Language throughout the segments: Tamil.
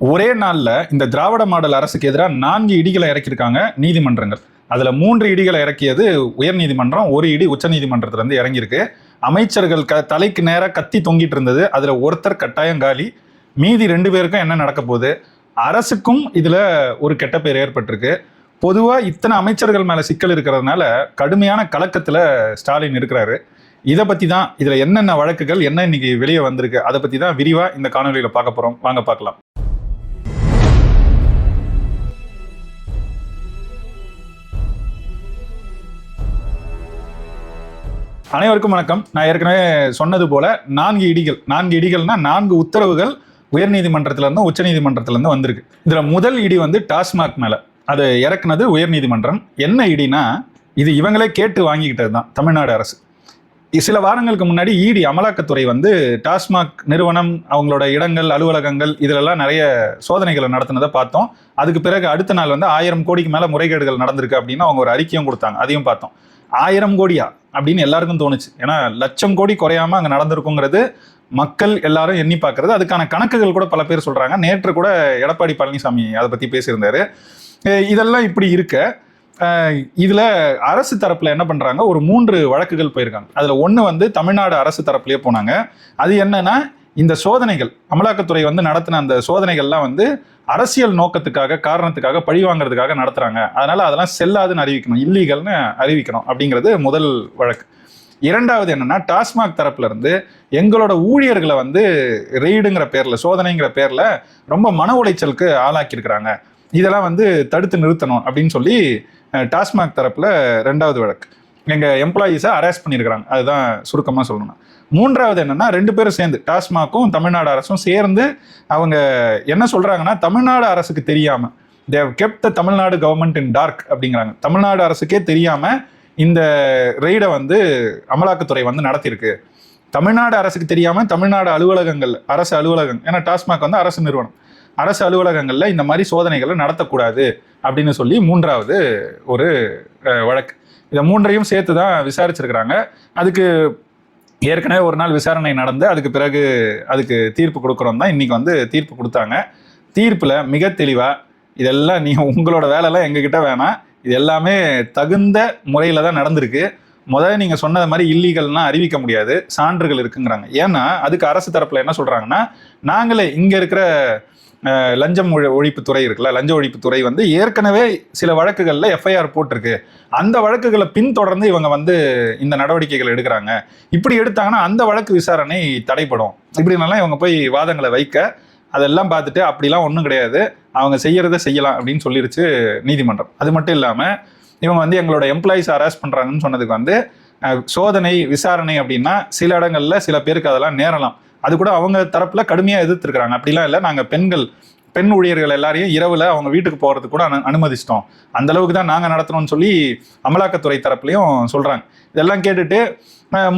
ஒரே நாள்ல இந்த திராவிட மாடல் அரசுக்கு எதிராக 4 இடிகளை இறக்கியிருக்காங்க நீதிமன்றங்கள். அதுல 3 இடிகளை இறக்கியது உயர் நீதிமன்றம், 1 இடி உச்ச நீதிமன்றத்துல இருந்து இறங்கியிருக்கு. அமைச்சர்கள் தலைக்கு நேரா கத்தி தொங்கிட்டு இருந்தது. அதுல ஒருத்தர் கட்டாயம் காலி. மீதி 2 பேருக்கும் என்ன நடக்க போகுது? அரசுக்கும் இதுல ஒரு கெட்ட பேர் ஏற்பட்டிருக்கு. பொதுவா இத்தனை அமைச்சர்கள் மேல சிக்கல் இருக்கிறதுனால கடுமையான கலக்கத்துல ஸ்டாலின் இருக்கிறாரு. இதை பத்தி தான், இதுல என்னென்ன வழக்குகள் என்ன இன்னைக்கு வெளியே வந்திருக்கு, அதை பத்தி தான் விரிவா இந்த காணொலியில பார்க்க போறோம். வாங்க பார்க்கலாம். அனைவருக்கும் வணக்கம். நான் ஏற்கனவே சொன்னது போல 4 இடிகள்னா 4 உத்தரவுகள் உயர்நீதிமன்றத்தில இருந்தும் உச்ச நீதிமன்றத்தில இருந்து வந்திருக்கு. இதுல முதல் இடி டாஸ்மாக் மேல, அது இறக்குனது உயர்நீதிமன்றம். என்ன இடினா, இது இவங்களே கேட்டு வாங்கிக்கிட்டது தான் தமிழ்நாடு அரசு. சில வாரங்களுக்கு முன்னாடி இடி அமலாக்கத்துறை டாஸ்மாக் நிறுவனம், அவங்களோட இடங்கள், அலுவலகங்கள் இதிலெல்லாம் நிறைய சோதனைகளை நடத்தினதை பார்த்தோம். அதுக்கு பிறகு அடுத்த நாள் 1000 கோடிக்கு மேல முறைகேடுகள் நடந்திருக்கு அப்படின்னு அவங்க ஒரு அறிக்கையும் கொடுத்தாங்க. அதையும் பார்த்தோம். 1000 கோடியா அப்படின்னு எல்லாருக்கும் தோணுச்சு. ஏன்னா 1,00,000 கோடி குறையாம அங்க நடந்திருக்குங்கிறது மக்கள் எல்லாரும் எண்ணி பார்க்கறது. அதுக்கான கணக்குகள் கூட பல பேர் சொல்றாங்க. நேற்று கூட எடப்பாடி பழனிசாமி அதை பத்தி பேசியிருந்தாரு. இதெல்லாம் இப்படி இருக்க, இதுல அரசு தரப்புல என்ன பண்றாங்க, ஒரு 3 வழக்குகள் போயிருக்காங்க. அதுல ஒண்ணு தமிழ்நாடு அரசு தரப்புலயே போனாங்க. அது என்னன்னா, இந்த சோதனைகள் அமலாக்கத்துறை நடத்தின அந்த சோதனைகள்லாம் அரசியல் நோக்கத்துக்காக, காரணத்துக்காக, பழி வாங்குறதுக்காக நடத்துறாங்க. அதனால அதெல்லாம் செல்லாதுன்னு அறிவிக்கணும், இல்லீகல்னு அறிவிக்கணும் அப்படிங்கிறது முதல் வழக்கு. இரண்டாவது என்னன்னா, டாஸ்மாக் தரப்புல இருந்து எங்களோட ஊழியர்களை ரெய்டுங்கிற பேர்ல, சோதனைங்கிற பேர்ல ரொம்ப மன உளைச்சலுக்கு ஆளாக்கி இருக்கிறாங்க, இதெல்லாம் தடுத்து நிறுத்தணும் அப்படின்னு சொல்லி டாஸ்மாக் தரப்புல 2வது வழக்கு. எங்க எம்ப்ளாயீஸை அரெஸ்ட் பண்ணியிருக்கிறாங்க. அதுதான் சுருக்கமா சொல்லணும். மூன்றாவது என்னன்னா, 2 பேரும் சேர்ந்து, டாஸ்மாக்கும் தமிழ்நாடு அரசும் சேர்ந்து அவங்க என்ன சொல்றாங்கன்னா, தமிழ்நாடு அரசுக்கு தெரியாம, they have kept the Tamil Nadu government in dark அப்படிங்கிறாங்க. தமிழ்நாடு அரசுக்கே தெரியாம இந்த ரெய்டை அமலாக்கத்துறை நடத்தியிருக்கு. தமிழ்நாடு அரசுக்கு தெரியாம தமிழ்நாடு அலுவலகங்கள், அரசு அலுவலகம், ஏன்னா டாஸ்மாக் அரசு நிறுவனம், அரசு அலுவலகங்கள்ல இந்த மாதிரி சோதனைகளை நடத்தக்கூடாது அப்படின்னு சொல்லி 3வது ஒரு வழக்கு. இதை 3ஐயும் சேர்த்து தான் விசாரிச்சிருக்கிறாங்க. அதுக்கு ஏற்கனவே ஒரு நாள் விசாரணை நடந்து அதுக்கு பிறகு அதுக்கு தீர்ப்பு கொடுக்குறோம் தான் இன்னைக்கு தீர்ப்பு கொடுத்தாங்க. தீர்ப்புல மிக தெளிவா, இதெல்லாம் உங்களோட வேலைலாம் எங்ககிட்ட வேணாம், இது எல்லாமே தகுந்த முறையில தான் நடந்திருக்கு, முதல்ல நீங்க சொன்னது மாதிரி இல்லீகல்னா அறிவிக்க முடியாது, சான்றுகள் இருக்குங்கிறாங்க. ஏன்னா அதுக்கு அரசு தரப்புல என்ன சொல்றாங்கன்னா, நாங்களே இங்க இருக்கிற லஞ்சம் ஒழிப்புத்துறை இருக்குல்ல, லஞ்ச ஒழிப்புத்துறை ஏற்கனவே சில வழக்குகள்ல எஃப்ஐஆர் போட்டிருக்கு, அந்த வழக்குகளை பின்தொடர்ந்து இவங்க இந்த நடவடிக்கைகள் எடுக்கிறாங்க, இப்படி எடுத்தாங்கன்னா அந்த வழக்கு விசாரணை தடைப்படும், இப்படினாலாம் இவங்க போய் வாதங்களை வைக்க, அதெல்லாம் பார்த்துட்டு அப்படிலாம் ஒன்றும் கிடையாது, அவங்க செய்யறதை செய்யலாம் அப்படின்னு சொல்லிருச்சு நீதிமன்றம். அது மட்டும் இல்லாம இவங்க எங்களோட எம்ப்ளாயிஸ் அரெஸ்ட் பண்றாங்கன்னு சொன்னதுக்கு சோதனை விசாரணை அப்படின்னா சில இடங்கள்ல சில பேருக்கு அதெல்லாம் நேரலாம், அது கூட அவங்க தரப்புல கடுமையா எதிர்த்திருக்கிறாங்க. அப்படிலாம் இல்லை, நாங்க பெண் ஊழியர்கள் எல்லாரையும் இரவுல அவங்க வீட்டுக்கு போறதுக்கு கூட அனுமதிச்சிட்டோம், அந்த அளவுக்கு தான் நாங்க நடத்தணும்னு சொல்லி அமலாக்கத்துறை தரப்புலையும் சொல்றாங்க. இதெல்லாம் கேட்டுட்டு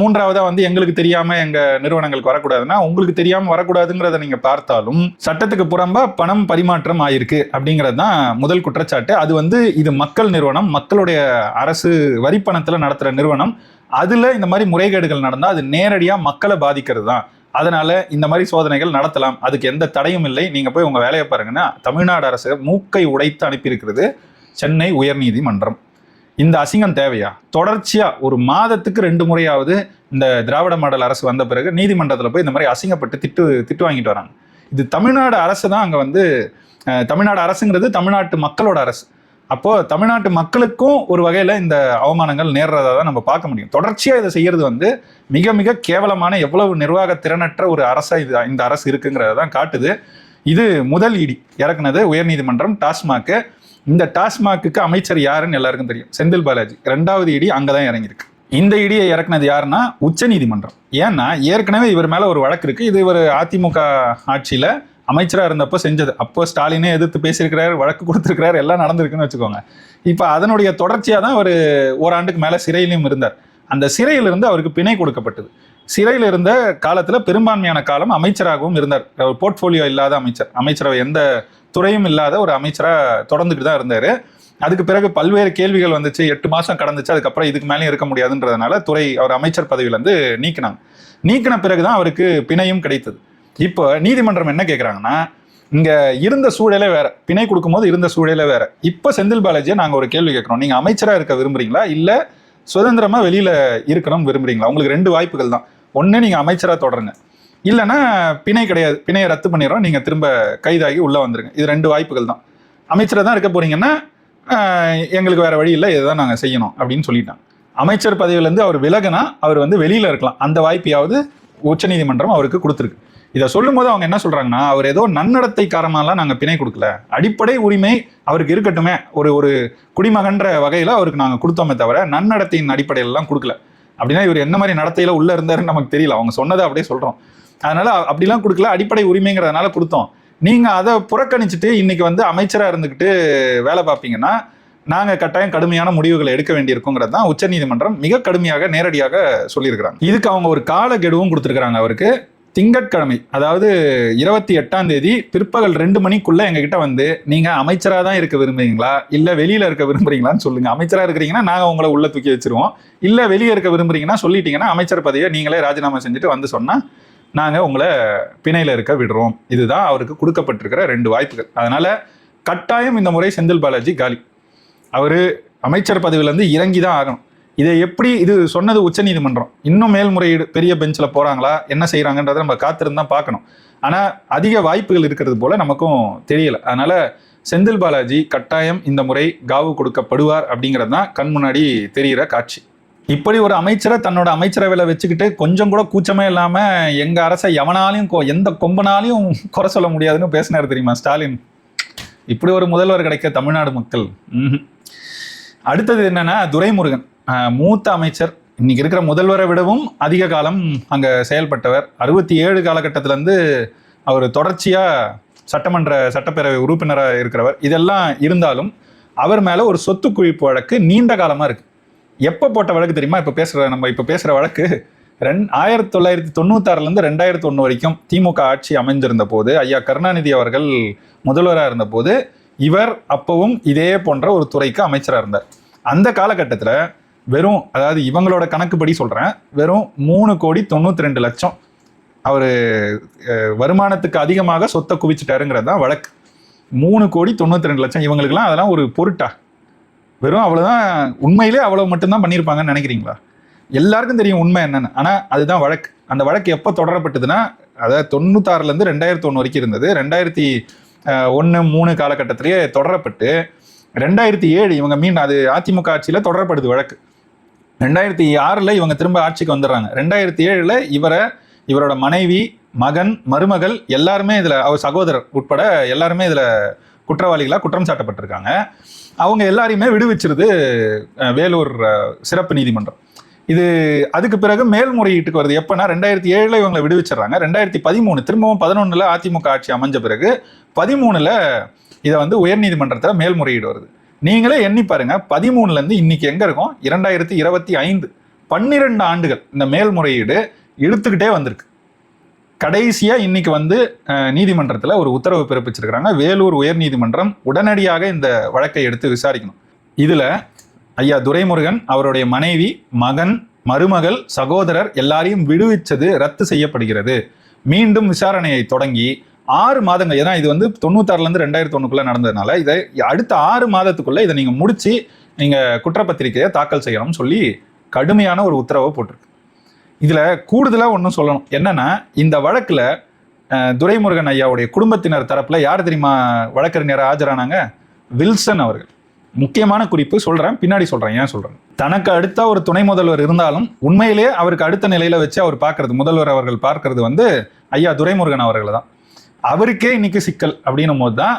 3வதா எங்களுக்கு தெரியாம எங்க நிறுவனங்களுக்கு வரக்கூடாதுன்னா, உங்களுக்கு தெரியாம வரக்கூடாதுங்கிறத நீங்க பார்த்தாலும் சட்டத்துக்கு புறம்பா பணம் பரிமாற்றம் ஆயிருக்கு அப்படிங்கிறது தான் முதல் குற்றச்சாட்டு. அது இது மக்கள் நிறுவனம், மக்களுடைய அரசு வரிப்பணத்துல நடத்துற நிறுவனம், அதுல இந்த மாதிரி முறைகேடுகள் நடந்தா அது நேரடியா மக்களை பாதிக்கிறது தான், அதனால இந்த மாதிரி சோதனைகள் நடத்தலாம், அதுக்கு எந்த தடையும் இல்லை, நீங்க போய் உங்க வேலையை பாருங்கன்னா தமிழ்நாடு அரசு மூக்கை உடைத்து அனுப்பியிருக்கிறது சென்னை உயர்நீதிமன்றம். இந்த அசிங்கம் தேவையா? தொடர்ச்சியா ஒரு மாதத்துக்கு 2 முறையாவது இந்த திராவிட மாடல் அரசு வந்த பிறகு நீதிமன்றத்தில் போய் இந்த மாதிரி அசிங்கப்பட்டு திட்டு வாங்கிட்டு வராங்க. இது தமிழ்நாடு அரசு தான் அங்க தமிழ்நாடு அரசுங்கிறது தமிழ்நாட்டு மக்களோட அரசு. அப்போ தமிழ்நாட்டு மக்களுக்கும் ஒரு வகையில இந்த அவமானங்கள் நேர்றதா தான் நம்ம பார்க்க முடியும். தொடர்ச்சியா இதை செய்யறது மிக மிக கேவலமான, எவ்வளவு நிர்வாக திறனற்ற ஒரு அரசா இந்த அரசு இருக்குங்கிறத தான் காட்டுது. இது முதல் இடி இறக்குனது உயர்நீதிமன்றம் டாஸ்மாக்கு. இந்த டாஸ்மாக்கு அமைச்சர் யாருன்னு எல்லாருக்கும் தெரியும், செந்தில் பாலாஜி. 2வது இடி அங்கதான் இறங்கியிருக்கு. இந்த இடியை இறக்குனது யாருன்னா உச்ச நீதிமன்றம். ஏன்னா ஏற்கனவே இவர் மேல ஒரு வழக்கு இருக்கு. இது இவர் அதிமுக ஆட்சியில அமைச்சரா இருந்தப்போ செஞ்சது. அப்போ ஸ்டாலினே எதிர்த்து பேசியிருக்கிறாரு, வழக்கு கொடுத்திருக்கிறாரு, எல்லாம் நடந்திருக்குன்னு வச்சுக்கோங்க. இப்ப அதனுடைய தொடர்ச்சியா தான் ஒரு ஓராண்டுக்கு மேல சிறையிலும் இருந்தார். அந்த சிறையிலிருந்து அவருக்கு பிணை கொடுக்கப்பட்டது. சிறையில் இருந்த காலத்துல பெரும்பான்மையான காலம் அமைச்சராகவும் இருந்தார். போர்ட்போலியோ இல்லாத அமைச்சர், அமைச்சரவை எந்த துறையும் இல்லாத ஒரு அமைச்சரா தொடர்ந்துட்டு தான் இருந்தாரு. அதுக்கு பிறகு பல்வேறு கேள்விகள் 8 மாசம் கடந்துச்சு. அதுக்கப்புறம் இதுக்கு மேலே இருக்க முடியாதுன்றதுனால அவர் அமைச்சர் பதவியிலேருந்து நீக்கினாங்க. நீக்கின பிறகுதான் அவருக்கு பிணையும் கிடைத்தது. இப்போ நீதிமன்றம் என்ன கேட்குறாங்கன்னா, இங்க இருந்த சூழலே வேற, பிணை கொடுக்கும்போது இருந்த சூழலே வேற. இப்ப செந்தில் பாலாஜியை நாங்க ஒரு கேள்வி கேட்கிறோம், நீங்க அமைச்சரா இருக்க விரும்புறீங்களா இல்ல சுதந்திரமா வெளியில இருக்கணும் விரும்புறீங்களா? உங்களுக்கு 2 வாய்ப்புகள் தான். ஒண்ணு, நீங்க அமைச்சரா தொடருங்க, இல்லைன்னா பிணை கிடையாது, பிணையை ரத்து பண்ணிடுறோம், நீங்க திரும்ப கைதாகி உள்ள வந்துருங்க. இது 2 வாய்ப்புகள் தான். அமைச்சரா தான் இருக்க போறீங்கன்னா எங்களுக்கு வேற வழி இல்லை, இதுதான் நாங்க செய்யணும் அப்படின்னு சொல்லிட்டாங்க. அமைச்சர் பதவியிலேருந்து அவர் விலகுனா அவர் வந்து வெளியில இருக்கலாம், அந்த வாய்ப்பையாவது உச்சநீதிமன்றம் அவருக்கு கொடுத்துருக்கு. இதை சொல்லும் போது அவங்க என்ன சொல்றாங்கன்னா, அவர் ஏதோ நன்னடத்தை காரணமாலாம் நாங்க பிணை கொடுக்கல, அடிப்படை உரிமை அவருக்கு இருக்கட்டுமே, ஒரு குடிமகன்ற வகையில அவருக்கு நாங்க கொடுத்தோமே தவிர நன்னடத்தையின் அடிப்படையில எல்லாம் கொடுக்கல. அப்படின்னா இவர் என்ன மாதிரி நடத்தையில உள்ள இருந்தாருன்னு நமக்கு தெரியல, அவங்க சொன்னதை அப்படியே சொல்றோம். அதனால அப்படிலாம் கொடுக்கல, அடிப்படை உரிமைங்கிறதுனால கொடுத்தோம். நீங்க அதை புறக்கணிச்சுட்டு இன்னைக்கு வந்து அமைச்சரா இருந்துகிட்டு வேலை பார்ப்பீங்கன்னா நாங்க கட்டாயம் கடுமையான முடிவுகளை எடுக்க வேண்டியிருக்குங்கிறது தான் உச்சநீதிமன்றம் மிக கடுமையாக நேரடியாக சொல்லியிருக்கிறாங்க. இதுக்கு அவங்க ஒரு கால கெடுவும் கொடுத்துருக்காங்க அவருக்கு. திங்கட்கிழமை, அதாவது 28ஆம் தேதி பிற்பகல் 2 மணிக்குள்ள எங்ககிட்ட வந்து நீங்க அமைச்சரா தான் இருக்க விரும்புறீங்களா இல்ல வெளியில இருக்க விரும்புறீங்களான்னு சொல்லுங்க. அமைச்சரா இருக்கிறீங்கன்னா நாங்க உங்களை உள்ள தூக்கி வச்சிருவோம், இல்ல வெளியே இருக்க விரும்புறீங்கன்னா சொல்லிட்டீங்கன்னா அமைச்சர் பதவியை நீங்களே ராஜினாமா செஞ்சுட்டு வந்து சொன்னா நாங்க உங்களை பிணையில இருக்க விடுறோம். இதுதான் அவருக்கு கொடுக்கப்பட்டிருக்கிற 2 வாய்ப்புகள். அதனால கட்டாயம் இந்த முறை செந்தில் பாலாஜி காலி, அவரு அமைச்சர் பதவியிலேருந்து இறங்கி தான் ஆகணும். இதை எப்படி, இது சொன்னது உச்சநீதிமன்றம், இன்னும் மேல்முறையீடு பெரிய பெஞ்சில் போறாங்களா என்ன செய்யறாங்கன்றதை நம்ம காத்திருந்து தான் பார்க்கணும். ஆனா அதிக வாய்ப்புகள் இருக்கிறது போல நமக்கும் தெரியல. அதனால செந்தில் பாலாஜி கட்டாயம் இந்த முறை காவு கொடுக்கப்படுவார் அப்படிங்கிறது தான் கண் முன்னாடி தெரிகிற காட்சி. இப்படி ஒரு அமைச்சரை தன்னோட அமைச்சரவையில் வச்சுக்கிட்டு கொஞ்சம் கூட கூச்சமே இல்லாம எங்க அரசை எவனாலையும் எந்த கொம்பனாலையும் குறை சொல்ல முடியாதுன்னு பேசினார் தெரியுமா ஸ்டாலின். இப்படி ஒரு முதல்வர் கிடைக்க தமிழ்நாடு மக்கள். அடுத்தது என்னன்னா, துரைமுருகன் மூத்த அமைச்சர், இன்னைக்கு இருக்கிற முதல்வரை விடவும் அதிக காலம் அங்க செயல்பட்டவர். 67 காலகட்டத்திலேருந்து அவர் தொடர்ச்சியா சட்டப்பேரவை உறுப்பினராக இருக்கிறவர். இதெல்லாம் இருந்தாலும் அவர் மேல ஒரு சொத்து குவிப்பு வழக்கு நீண்ட காலமா இருக்கு. எப்ப போட்ட வழக்கு தெரியுமா? நம்ம இப்ப பேசுற வழக்கு 1996 2001 வரைக்கும் திமுக ஆட்சி அமைஞ்சிருந்த போது, ஐயா கருணாநிதி அவர்கள் முதல்வராக இருந்த போது இவர் அப்பவும் இதே போன்ற ஒரு துறைக்கு அமைச்சராக இருந்தார். அந்த காலகட்டத்தில் வெறும், அதாவது இவங்களோட கணக்குப்படி சொல்றேன், வெறும் 3,92,00,000 அவர் வருமானத்துக்கு அதிகமாக சொத்தை குவிச்சிட்டாருங்கிறது தான் வழக்கு. 3,92,00,000 இவங்களுக்குலாம் அதெல்லாம் ஒரு பொருட்டா? வெறும் அவ்வளவுதான். உண்மையிலே அவ்வளவு மட்டும்தான் பண்ணியிருப்பாங்கன்னு நினைக்கிறீங்களா? எல்லாருக்கும் தெரியும் உண்மை என்னன்னு. ஆனா அதுதான் வழக்கு. அந்த வழக்கு எப்போ தொடரப்பட்டதுன்னா, அதாவது 96 2001 வரைக்கும் இருந்தது. 2001-3 காலகட்டத்திலேயே தொடரப்பட்டு 2007 இவங்க மீண்டும், அது அதிமுக ஆட்சியில தொடரப்படுது வழக்கு. 2006 இவங்க திரும்ப ஆட்சிக்கு வந்துடுறாங்க. 2007 இவரோட மனைவி, மகன், மருமகள் எல்லாருமே இதுல, அவர் சகோதரர் உட்பட எல்லாருமே இதுல குற்றவாளிகளா குற்றம் சாட்டப்பட்டிருக்காங்க. அவங்க எல்லாரையுமே விடுவிச்சிருது வேலூர் சிறப்பு நீதிமன்றம். இது அதுக்கு பிறகு மேல்முறையீட்டுக்கு வருது. எப்பன்னா 2007 இவங்களை விடுவிச்சிடறாங்க. 2013 திரும்பவும் 11 அதிமுக ஆட்சி அமைஞ்ச பிறகு 13 இதை வந்து உயர்நீதிமன்றத்தில் மேல்முறையீடு வருது. நீங்களே எண்ணி பாருங்க, 13 இன்னைக்கு எங்க இருக்கும்? 2025, 12 ஆண்டுகள் இந்த மேல்முறையீடு இழுத்துக்கிட்டே வந்திருக்கு. கடைசியா இன்னைக்கு வந்து நீதிமன்றத்தில் ஒரு உத்தரவு பிறப்பிச்சிருக்கிறாங்க. வேலூர் உயர்நீதிமன்றம் உடனடியாக இந்த வழக்கை எடுத்து விசாரிக்கணும். இதுல ஐயா துரைமுருகன், அவருடைய மனைவி, மகன், மருமகள், சகோதரர் எல்லாரையும் விடுவிச்சது ரத்து செய்யப்படுகிறது. மீண்டும் விசாரணையை தொடங்கி 6 மாதங்கள், ஏன்னா இது வந்து 96 2001 நடந்ததுனால இதை அடுத்த 6 மாதத்துக்குள்ள இதை நீங்க முடிச்சு நீங்க குற்றப்பத்திரிகையை தாக்கல் செய்யணும்னு சொல்லி கடுமையான ஒரு உத்தரவை போட்டிருக்கு. இதுல கூடுதலா ஒன்றும் சொல்லணும் என்னன்னா, இந்த வழக்குல துரைமுருகன் ஐயாவுடைய குடும்பத்தினர் தரப்புல யார் தெரியுமா வழக்கறிஞர் ஆஜரானாங்க? வில்சன் அவர்கள். முக்கியமான குறிப்பு சொல்றேன், பின்னாடி சொல்றேன் ஏன் சொல்றேன். தனக்கு அடுத்த ஒரு துணை முதல்வர் இருந்தாலும் உண்மையிலேயே அவருக்கு அடுத்த நிலையில வச்சு அவர் பார்க்கறது, முதல்வர் அவர்கள் பார்க்கறது வந்து ஐயா துரைமுருகன் அவர்களை தான். அவருக்கே இன்னைக்கு சிக்கல் அப்படின்னும் போது தான்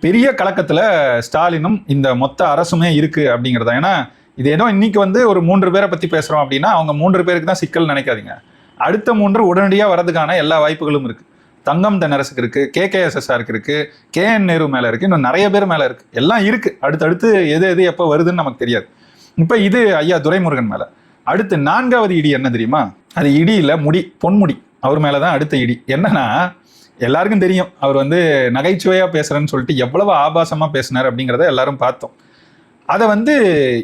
பெரிய கலக்கத்துல ஸ்டாலினும் இந்த மொத்த அரசுமே இருக்கு அப்படிங்கிறதா. ஏன்னா இது ஏதோ இன்னைக்கு வந்து ஒரு 3 பேரை பத்தி பேசுறோம் அப்படின்னா அவங்க 3 பேருக்கு தான் சிக்கல் நினைக்காதீங்க. அடுத்த 3 உடனடியாக வரதுக்கான எல்லா வாய்ப்புகளும் இருக்கு. தங்கம் தென்னரசுக்கு இருக்கு, KKSSRக்கு இருக்கு, KN நேரு மேல இருக்கு, இன்னும் நிறைய பேர் மேல இருக்கு, எல்லாம் இருக்கு. அடுத்தடுத்து எது எப்போ வருதுன்னு நமக்கு தெரியாது. இப்ப இது ஐயா துரைமுருகன் மேல. அடுத்து 4வது இடி என்ன தெரியுமா? அது இடி இல்ல, முடி, பொன்முடி. அவர் மேலதான் அடுத்த இடி. என்னன்னா, எல்லாருக்கும் தெரியும் அவர் வந்து நகைச்சுவையா பேசுறேன்னு சொல்லிட்டு எவ்வளவு ஆபாசமா பேசினார் அப்படிங்கிறத எல்லாரும் பார்த்தோம். அதை வந்து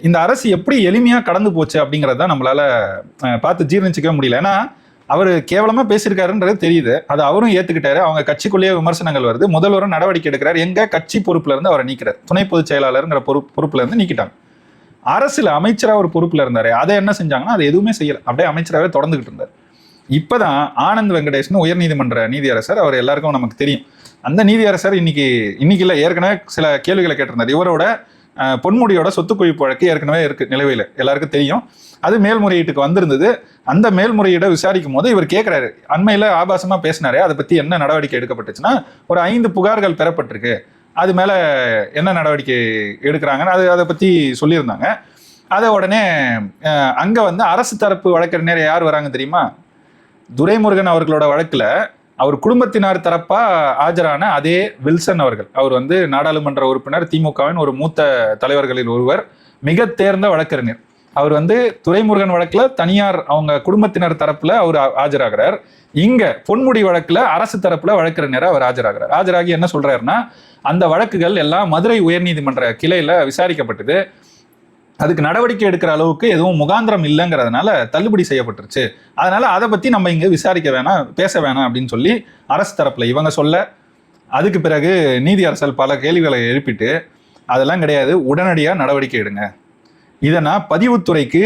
இந்த அரசு எப்படி எளிமையா கடந்து போச்சு அப்படிங்கிறத நம்மளால பார்த்து ஜீர்ணிச்சிக்கவே முடியல. ஏன்னா அவர் கேவலமா பேசியிருக்காருன்றது தெரியுது, அது அவரும் ஏத்துக்கிட்டாரு. அவங்க கட்சிக்குள்ளேயே விமர்சனங்கள் வருது, முதல்வரும் நடவடிக்கை எடுக்கிறார். எங்க கட்சி பொறுப்புல இருந்து அவரை நீக்கிறார், துணை பொதுச் செயலாளருங்கிற பொறுப்புல இருந்து நீக்கிட்டாங்க. அரசுல அமைச்சரா ஒரு பொறுப்புல இருந்தாரு, அதை என்ன செஞ்சாங்கன்னா அது எதுவுமே செய்யல, அப்படியே அமைச்சராகவே தொடர்ந்துகிட்டு இருந்தார். இப்பதான் ஆனந்த் வெங்கடேஷ்னு உயர்நீதிமன்ற நீதியரசர், அவர் எல்லாருக்கும் நமக்கு தெரியும். அந்த நீதியரசர் இன்னைக்கு இல்ல, ஏற்கனவே சில கேள்விகளை கேட்டிருந்தார். இவரோட பொன்முடியோட சொத்து குவிப்பு வழக்கு ஏற்கனவே இருக்கு நிலுவையில், எல்லாருக்கும் தெரியும். அது மேல்முறையீட்டுக்கு வந்திருந்தது. அந்த மேல்முறையீடை விசாரிக்கும் போது இவர் கேட்கிறாரு, அண்மையில ஆபாசமா பேசினாரே, அதை பத்தி என்ன நடவடிக்கை எடுக்கப்பட்டுச்சுன்னா ஒரு 5 புகார்கள் பெறப்பட்டிருக்கு, அது மேல என்ன நடவடிக்கை எடுக்கிறாங்கன்னு அதை பத்தி சொல்லியிருந்தாங்க. அதை உடனே அங்க வந்து அரசு தரப்பு வழக்கறிஞர் யார் வராங்க தெரியுமா? துரைமுருகன் அவர்களோட வழக்குல அவர் குடும்பத்தினர் தரப்பா ஆஜரான அதே வில்சன் அவர்கள். அவர் வந்து நாடாளுமன்ற உறுப்பினர், திமுகவின் ஒரு மூத்த தலைவர்களில் ஒருவர், மிக தேர்ந்த வழக்கறிஞர். அவர் வந்து துரைமுருகன் வழக்குல தனியார் அவங்க குடும்பத்தினர் தரப்புல அவர் ஆஜராகிறார். இங்க பொன்முடி வழக்குல அரசு தரப்புல வழக்கறிஞரா அவர் ஆஜராகிறார். ஆஜராகி என்ன சொல்றாருன்னா, அந்த வழக்குகள் எல்லாம் மதுரை உயர்நீதிமன்ற கிளையில விசாரிக்கப்பட்டது, அதுக்கு நடவடிக்கை எடுக்கிற அளவுக்கு எதுவும் முகாந்திரம் இல்லைங்கிறதுனால தள்ளுபடி செய்யப்பட்டுருச்சு, அதனால அதை பத்தி நம்ம இங்க விசாரிக்க வேணாம், பேச வேணாம் அப்படின்னு சொல்லி அரசு தரப்புல இவங்க சொல்ல, அதுக்கு பிறகு நீதியரசர் பல கேள்விகளை எழுப்பிட்டு, அதெல்லாம் கிடையாது, உடனடியாக நடவடிக்கை எடுங்க, இதனா பதிவுத்துறைக்கு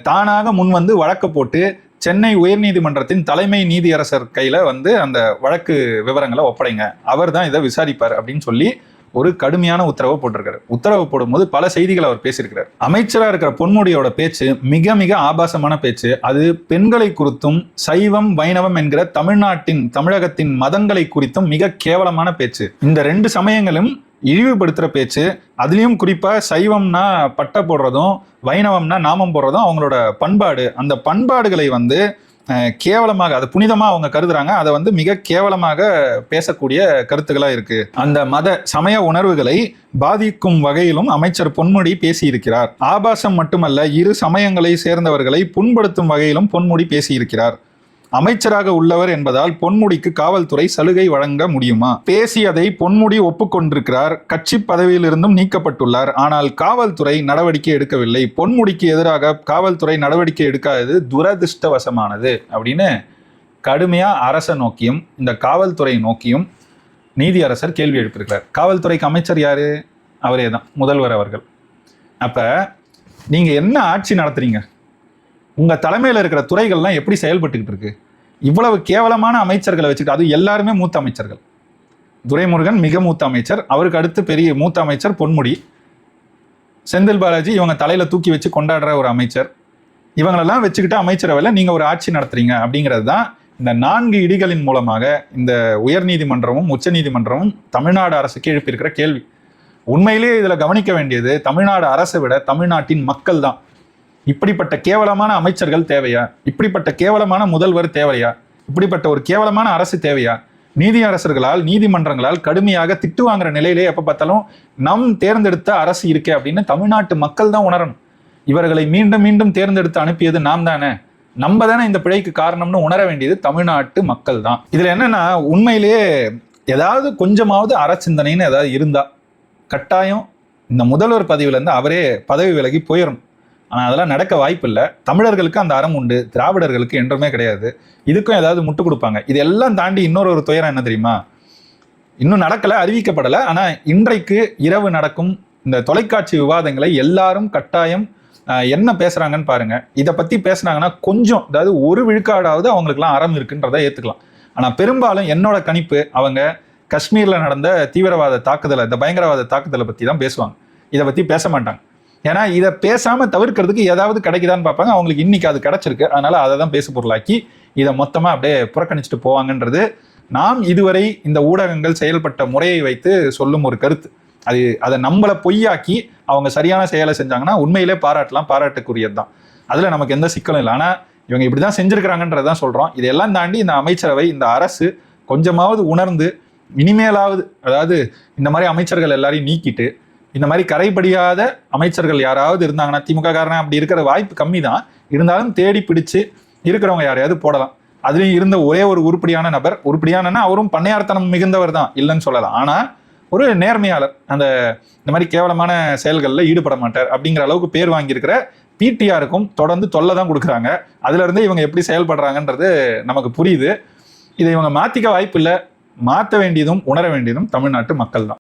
தானாக முன் வந்து வழக்கு போட்டு சென்னை உயர்நீதிமன்றத்தின் தலைமை நீதியரசர் கையில வந்து அந்த வழக்கு விவரங்களை ஒப்படைங்க, அவர் தான் இதை விசாரிப்பார் அப்படின்னு சொல்லி ஒரு கடுமையான உத்தரவை போட்டிருக்காரு. உத்தரவு போடும்போது பல செய்திகள் அவர் பேசியிருக்கிறார். அமைச்சராக இருக்கிற பொன்முடியோட பேச்சு மிக மிக ஆபாசமான பேச்சு. அது பெண்களை குறித்தும் சைவம் வைணவம் என்கிற தமிழகத்தின் மதங்களை குறித்தும் மிக கேவலமான பேச்சு. இந்த 2 சமயங்களும் இழிவுபடுத்துற பேச்சு. அதுலயும் குறிப்பா சைவம்னா பட்டை போடுறதும் வைணவம்னா நாமம் போடுறதும் அவங்களோட பண்பாடு. அந்த பண்பாடுகளை வந்து கேவலமாக, அது புனிதமா அவங்க கருதுறாங்க, அதை வந்து மிக கேவலமாக பேசக்கூடிய கருத்துக்களா இருக்கு. அந்த மத சமய உணர்வுகளை பாதிக்கும் வகையிலும் அமைச்சர் பொன்முடி பேசியிருக்கிறார். ஆபாசம் மட்டுமல்ல, இரு சமயங்களை சேர்ந்தவர்களை புண்படுத்தும் வகையிலும் பொன்முடி பேசியிருக்கிறார். அமைச்சராக உள்ளவர் என்பதால் பொன்முடிக்கு காவல்துறை சலுகை வழங்க முடியுமா? பேசியதை பொன்முடி ஒப்புக்கொண்டிருக்கிறார். கட்சி பதவியில் இருந்தும் நீக்கப்பட்டுள்ளார். ஆனால் காவல்துறை நடவடிக்கை எடுக்கவில்லை. பொன்முடிக்கு எதிராக காவல்துறை நடவடிக்கை எடுக்காதது துரதிருஷ்டவசமானது அப்படின்னு கடுமையா அரசை நோக்கியும் இந்த காவல்துறை நோக்கியும் நீதியரசர் கேள்வி எழுப்பியிருக்கிறார். காவல்துறைக்கு அமைச்சர் யாரு? அவரே தான், முதல்வர் அவர்கள். அப்ப நீங்க என்ன ஆட்சி நடத்துறீங்க? உங்க தலைமையில் இருக்கிற துறைகள்லாம் எப்படி செயல்பட்டுக்கிட்டு இருக்கு? இவ்வளவு கேவலமான அமைச்சர்களை வச்சுக்கிட்டு, அது எல்லாருமே மூத்த அமைச்சர்கள். துரைமுருகன் மிக மூத்த அமைச்சர், அவருக்கு அடுத்து பெரிய மூத்த அமைச்சர் பொன்முடி, செந்தில் பாலாஜி இவங்க தலையில தூக்கி வச்சு கொண்டாடுற ஒரு அமைச்சர். இவங்களெல்லாம் வச்சுக்கிட்டு அமைச்சரவையில் நீங்க ஒரு ஆட்சி நடத்துறீங்க அப்படிங்கிறது தான் இந்த 4 இடிகளின் மூலமாக இந்த உயர்நீதிமன்றமும் உச்ச நீதிமன்றமும் தமிழ்நாடு அரசுக்கு எழுப்பியிருக்கிற கேள்வி. உண்மையிலேயே இதுல கவனிக்க வேண்டியது தமிழ்நாடு அரசை விட தமிழ்நாட்டின் மக்கள் தான். இப்படிப்பட்ட கேவலமான அமைச்சர்கள் தேவையா? இப்படிப்பட்ட கேவலமான முதல்வர் தேவையா? இப்படிப்பட்ட ஒரு கேவலமான அரசு தேவையா? நீதியரசர்களால் நீதிமன்றங்களால் கடுமையாக திட்டு வாங்குற நிலையிலே எப்ப பார்த்தாலும் நம் தேர்ந்தெடுத்த அரசு இருக்கே அப்படின்னு தமிழ்நாட்டு மக்கள் தான் உணரணும். இவர்களை மீண்டும் மீண்டும் தேர்ந்தெடுத்து அனுப்பியது நாம் தானே, நம்ம தானே இந்த பிழைக்கு காரணம்னு உணர வேண்டியது தமிழ்நாட்டு மக்கள் தான். இதுல என்னன்னா, உண்மையிலேயே ஏதாவது கொஞ்சமாவது அறச்சிந்தனைன்னு ஏதாவது இருந்தா கட்டாயம் இந்த முதல்வர் பதவியில இருந்து அவரே பதவி விலகி போயிடணும். ஆனால் அதெல்லாம் நடக்க வாய்ப்பு இல்லை. தமிழர்களுக்கு அந்த அறம் உண்டு, திராவிடர்களுக்கு என்றுமே கிடையாது. இதுக்கும் ஏதாவது முட்டு கொடுப்பாங்க. இதெல்லாம் தாண்டி இன்னொரு துயரம் என்ன தெரியுமா? இன்னும் நடக்கலை, அறிவிக்கப்படலை. ஆனால் இன்றைக்கு இரவு நடக்கும் இந்த தொலைக்காட்சி விவாதங்களை எல்லாரும் கட்டாயம் என்ன பேசுறாங்கன்னு பாருங்க. இதை பத்தி பேசுனாங்கன்னா கொஞ்சம், அதாவது 1 விழுக்காடாவது அவங்களுக்குலாம் அறம் இருக்குன்றதை ஏத்துக்கலாம். ஆனால் பெரும்பாலும் என்னோட கணிப்பு, அவங்க காஷ்மீர்ல நடந்த தீவிரவாத தாக்குதலை, இந்த பயங்கரவாத தாக்குதலை பத்தி தான் பேசுவாங்க. இதை பத்தி பேச மாட்டாங்க. ஏன்னா இதை பேசாம தவிர்க்கிறதுக்கு ஏதாவது கிடைக்குதான்னு பார்ப்பாங்க. அவங்களுக்கு இன்னைக்கு அது கிடைச்சிருக்கு, அதனால அதை தான் பேசு பொருளாக்கி இதை மொத்தமா அப்படியே புறக்கணிச்சுட்டு போவாங்கன்றது நாம் இதுவரை இந்த ஊடகங்கள் செயல்பட்ட முறையை வைத்து சொல்லும் ஒரு கருத்து. அதை நம்மளை பொய்யாக்கி அவங்க சரியான செயலை செஞ்சாங்கன்னா உண்மையிலே பாராட்டலாம், பாராட்டுக்குரியது தான். அதுல நமக்கு எந்த சிக்கலும் இல்லை. ஆனா இவங்க இப்படிதான் செஞ்சிருக்கிறாங்கன்றதான் சொல்றோம். இதெல்லாம் தாண்டி இந்த அமைச்சரவை, இந்த அரசு கொஞ்சமாவது உணர்ந்து இனிமேலாவது, அதாவது இந்த மாதிரி அமைச்சர்கள் எல்லாரையும் நீக்கிட்டு இந்த மாதிரி கரைபடியாத அமைச்சர்கள் யாராவது இருந்தாங்கன்னா, திமுக காரணம் அப்படி இருக்கிற வாய்ப்பு கம்மி தான், இருந்தாலும் தேடி பிடிச்சு இருக்கிறவங்க யாரையாவது போடலாம். அதுலேயும் இருந்த ஒரே ஒரு உருப்படியான நபர், உருப்படியானன்னா அவரும் பண்ணையார்த்தனம் மிகுந்தவர் தான், இல்லைன்னு சொல்லலாம். ஆனால் ஒரு நேர்மையாளர், இந்த மாதிரி கேவலமான செயல்களில் ஈடுபட மாட்டார் அப்படிங்கிற அளவுக்கு பேர் வாங்கியிருக்கிற பிடிஆருக்கும் தொடர்ந்து தொல்லை தான் கொடுக்குறாங்க. அதுல இருந்து இவங்க எப்படி செயல்படுறாங்கன்றது நமக்கு புரியுது. இதை இவங்க மாத்திக்க வாய்ப்பு இல்லை. மாற்ற வேண்டியதும் உணர வேண்டியதும் தமிழ்நாட்டு மக்கள் தான்.